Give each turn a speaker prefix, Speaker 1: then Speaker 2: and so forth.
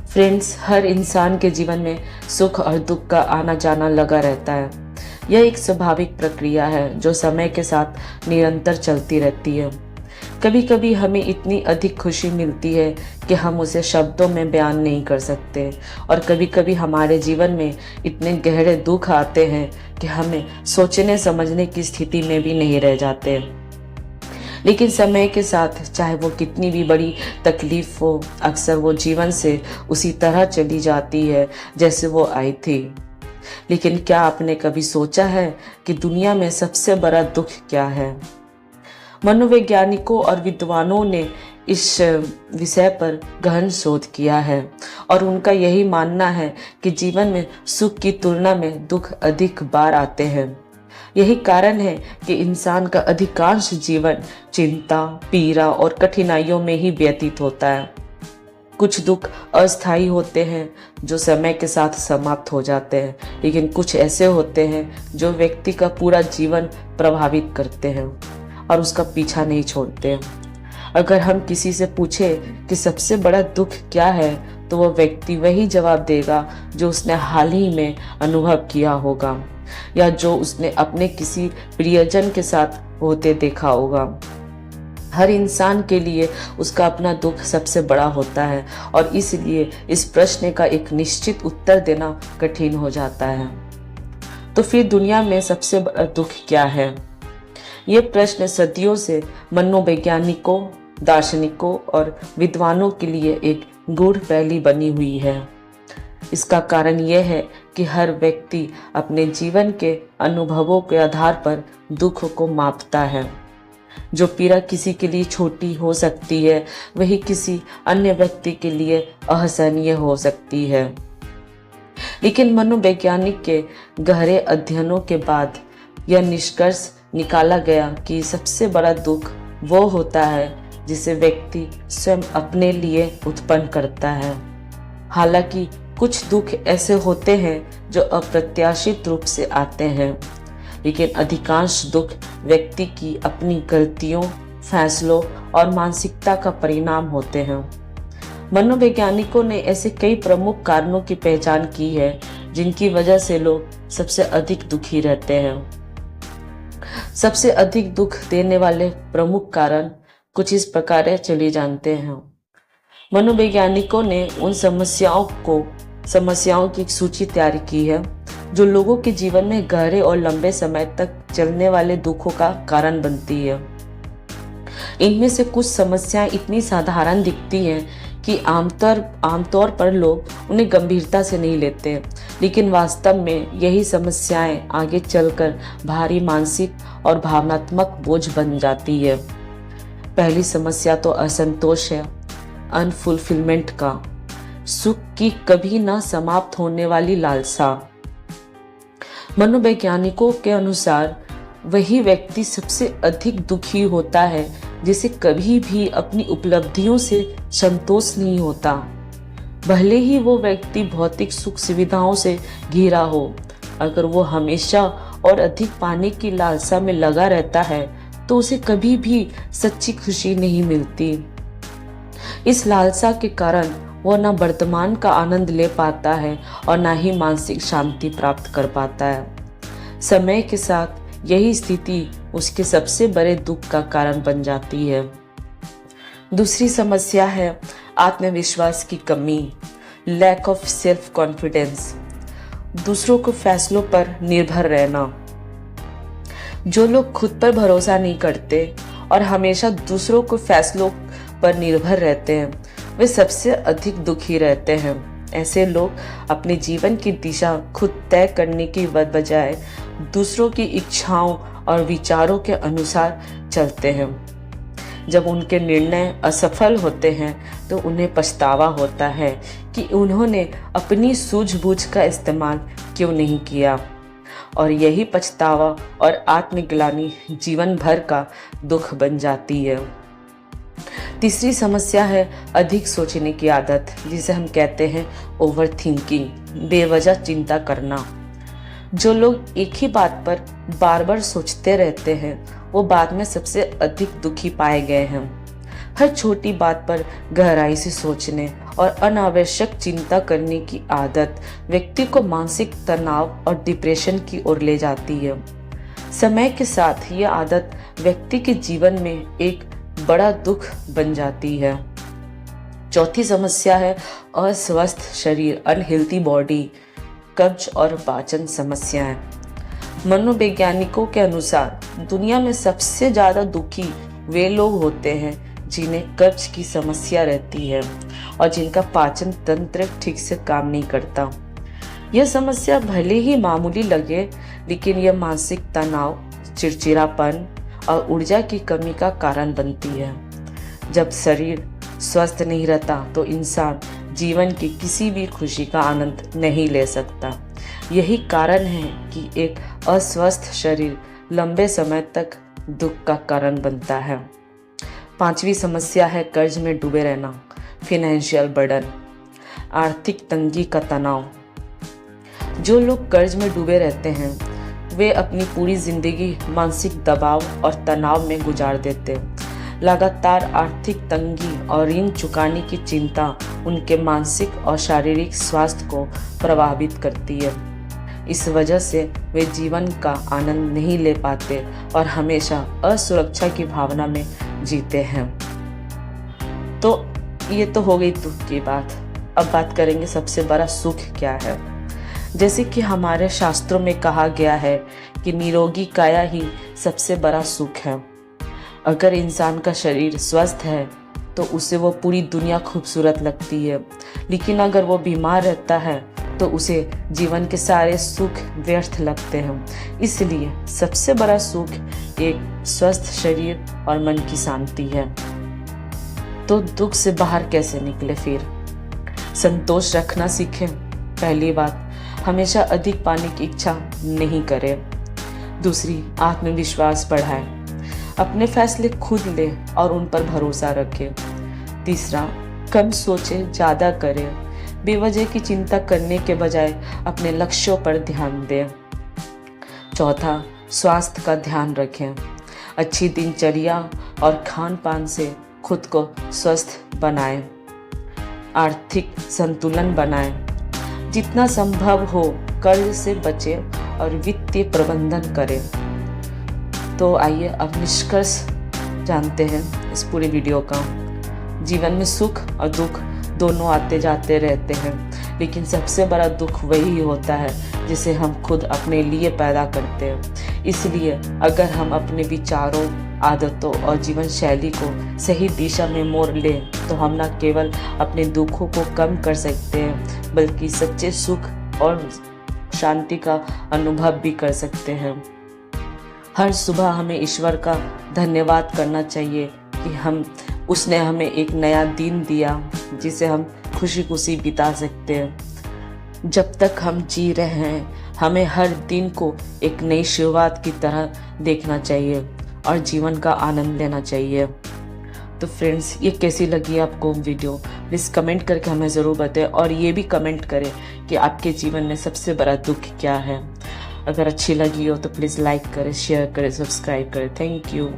Speaker 1: Friends, हर इंसान के जीवन में सुख और दुख का आना जाना लगा रहता है। यह एक स्वाभाविक प्रक्रिया है जो समय के साथ निरंतर चलती रहती है। कभी कभी हमें इतनी अधिक खुशी मिलती है कि हम उसे शब्दों में बयान नहीं कर सकते, और कभी कभी हमारे जीवन में इतने गहरे दुख आते हैं कि हमें सोचने समझने की स्थिति में भी नहीं रह जाते। लेकिन समय के साथ चाहे वो कितनी भी बड़ी तकलीफ हो, अक्सर वो जीवन से उसी तरह चली जाती है जैसे वो आई थी। लेकिन क्या आपने कभी सोचा है कि दुनिया में सबसे बड़ा दुख क्या है? मनोवैज्ञानिकों और विद्वानों ने इस विषय पर गहन शोध किया है, और उनका यही मानना है कि जीवन में सुख की तुलना में दुख अधिक बार आते हैं। यही कारण है कि इंसान का अधिकांश जीवन चिंता, पीड़ा और कठिनाइयों में ही व्यतीत होता है। कुछ दुख अस्थायी होते हैं जो समय के साथ समाप्त हो जाते हैं, लेकिन कुछ ऐसे होते हैं जो व्यक्ति का पूरा जीवन प्रभावित करते हैं और उसका पीछा नहीं छोड़ते हैं। अगर हम किसी से पूछे कि सबसे बड़ा दुख क्या है, तो वह व्यक्ति वही जवाब देगा जो उसने हाल ही में अनुभव किया होगा या जो उसने अपने किसी प्रियजन के साथ होते देखा होगा। हर इंसान के लिए उसका अपना दुख सबसे बड़ा होता है, और इसलिए इस प्रश्न का एक निश्चित उत्तर देना कठिन हो जाता है। तो फिर दुनिया में सबसे बड़ा दुख क्या है? ये प्रश्न सदियों से मनोवैज्ञानिकों, दार्शनिकों और विद्वानों के लिए एक गूढ़ पहेली बनी हुई है। इसका कारण यह है कि हर व्यक्ति अपने जीवन के अनुभवों के आधार पर दुख को मापता है। जो पीड़ा किसी के लिए छोटी हो सकती है, वही किसी अन्य व्यक्ति के लिए असहनीय हो सकती है। लेकिन मनोवैज्ञानिक के गहरे अध्ययनों के बाद यह निष्कर्ष निकाला गया कि सबसे बड़ा दुख वो होता है जिसे व्यक्ति स्वयं अपने लिए उत्पन्न करता है। हालांकि कुछ दुख ऐसे होते हैं जो अप्रत्याशित रूप से आते हैं, लेकिन अधिकांश दुख व्यक्ति की अपनी गलतियों, फैसलों और मानसिकता का परिणाम होते हैं। मनोवैज्ञानिकों ने ऐसे कई प्रमुख कारणों की पहचान की है जिनकी वजह से लोग सबसे अधिक दुखी रहते हैं। सबसे अधिक दुख देने वाले प्रमुख कारण कुछ इस प्रकार है, चलिए जानते हैं। मनोवैज्ञानिकों ने उन समस्याओं की एक सूची तैयार की है जो लोगों के जीवन में गहरे और लंबे समय तक चलने वाले दुखों का कारण बनती है। इनमें से कुछ समस्याएं इतनी साधारण दिखती हैं कि आमतौर पर लोग उन्हें गंभीरता से नहीं लेते, लेकिन वास्तव में यही समस्याएं आगे चलकर भारी मानसिक और भावनात्मक बोझ बन जाती है। पहली समस्या तो असंतोष है, अनफुलफिलमेंट का, सुख की कभी ना समाप्त होने वाली लालसा। मनोवैज्ञानिकों के अनुसार वही व्यक्ति सबसे अधिक दुखी होता है जिसे कभी भी अपनी उपलब्धियों से संतोष नहीं होता। भले ही वो व्यक्ति भौतिक सुख सुविधाओं से घिरा हो, अगर वो हमेशा और अधिक पाने की लालसा में लगा रहता है तो उसे कभी भी सच्ची खुशी नहीं मिलती। इस लालसा के कारण वो न वर्तमान का आनंद ले पाता है और न ही मानसिक शांति प्राप्त कर पाता है। समय के साथ यही स्थिति उसके सबसे बड़े दुख का कारण बन जाती है। दूसरी समस्या है आत्मविश्वास की कमी, लैक ऑफ सेल्फ कॉन्फिडेंस, दूसरों के फैसलों पर निर्भर रहना। जो लोग खुद पर भरोसा नहीं करते और हमेशा दूसरों के फैसलों पर निर्भर रहते हैं, वे सबसे अधिक दुखी रहते हैं। ऐसे लोग अपने जीवन की दिशा खुद तय करने की बजाय दूसरों की इच्छाओं और विचारों के अनुसार चलते हैं। जब उनके निर्णय असफल होते हैं तो उन्हें पछतावा होता है कि उन्होंने अपनी सूझबूझ का इस्तेमाल क्यों नहीं किया, और यही पछतावा और आत्मग्लानि जीवन भर का दुख बन जाती है। तीसरी समस्या है अधिक सोचने की आदत, जिसे हम कहते हैं ओवर थिंकिंग, बेवजह चिंता करना। जो लोग एक ही बात पर बार बार सोचते रहते हैं वो बाद में सबसे अधिक दुखी पाए गए हैं। हर छोटी बात पर गहराई से सोचने और अनावश्यक चिंता करने की आदत व्यक्ति को मानसिक तनाव और डिप्रेशन की ओर ले जाती है। समय के साथ ये आदत व्यक्ति के जीवन में एक बड़ा दुख बन जाती है। चौथी समस्या है अस्वस्थ शरीर, अनहेल्थी बॉडी, कब्ज और पाचन समस्याएं। मनोवैज्ञानिकों के अनुसार दुनिया में सबसे ज्यादा दुखी वे लोग होते हैं जिन्हें कब्ज की समस्या रहती है और जिनका पाचन तंत्र ठीक से काम नहीं करता। यह समस्या भले ही मामूली लगे, लेकिन यह मानसिक तनाव, चिड़चिड़ापन और ऊर्जा की कमी का कारण बनती है। जब शरीर स्वस्थ नहीं रहता तो इंसान जीवन की किसी भी खुशी का आनंद नहीं ले सकता। यही कारण है कि एक अस्वस्थ शरीर लंबे समय तक दुख का कारण बनता है। पांचवी समस्या है कर्ज में डूबे रहना, फिनेंशियल बर्डन, आर्थिक तंगी का तनाव। जो लोग कर्ज में डूबे रहते हैं वे अपनी पूरी जिंदगी मानसिक दबाव और तनाव में गुजार देते हैं। लगातार आर्थिक तंगी और ऋण चुकाने की चिंता उनके मानसिक और शारीरिक स्वास्थ्य को प्रभावित करती है। इस वजह से वे जीवन का आनंद नहीं ले पाते और हमेशा असुरक्षा की भावना में जीते हैं। तो ये तो हो गई दुख की बात। अब बात करेंगे सबसे बड़ा सुख क्या है। जैसे कि हमारे शास्त्रों में कहा गया है कि निरोगी काया ही सबसे बड़ा सुख है। अगर इंसान का शरीर स्वस्थ है तो उसे वो पूरी दुनिया खूबसूरत लगती है, लेकिन अगर वो बीमार रहता है तो उसे जीवन के सारे सुख व्यर्थ लगते हैं। इसलिए सबसे बड़ा सुख एक स्वस्थ शरीर और मन की शांति है। तो दुख से बाहर कैसे निकले फिर? संतोष रखना सीखें। पहली बात, हमेशा अधिक पाने की इच्छा नहीं करें। दूसरी, आत्मविश्वास बढ़ाएं। अपने फैसले खुद ले और उन पर भरोसा रखें। तीसरा, कम सोचें, ज़्यादा करें। बेवजह की चिंता करने के बजाय अपने लक्ष्यों पर ध्यान दें। चौथा, स्वास्थ्य का ध्यान रखें। अच्छी दिनचर्या और खान पान से खुद को स्वस्थ बनाएं। आर्थिक संतुलन बनाएं। जितना संभव हो कर्ज से बचें और वित्तीय प्रबंधन करें। तो आइए अब निष्कर्ष जानते हैं इस पूरे वीडियो का। जीवन में सुख और दुख दोनों आते जाते रहते हैं, लेकिन सबसे बड़ा दुख वही होता है जिसे हम खुद अपने लिए पैदा करते हैं। इसलिए अगर हम अपने विचारों, आदतों और जीवन शैली को सही दिशा में मोड़ लें तो हम न केवल अपने दुखों को कम कर सकते हैं, बल्कि सच्चे सुख और शांति का अनुभव भी कर सकते हैं। हर सुबह हमें ईश्वर का धन्यवाद करना चाहिए कि उसने हमें एक नया दिन दिया जिसे हम खुशी खुशी बिता सकते हैं। जब तक हम जी रहे हैं हमें हर दिन को एक नई शुरुआत की तरह देखना चाहिए और जीवन का आनंद लेना चाहिए। तो फ्रेंड्स, ये कैसी लगी आपको वीडियो? प्लीज़ कमेंट करके हमें ज़रूर बताएं और ये भी कमेंट करें कि आपके जीवन में सबसे बड़ा दुख क्या है। अगर अच्छी लगी हो तो प्लीज़ लाइक करें, शेयर करें, सब्सक्राइब करें। Thank you.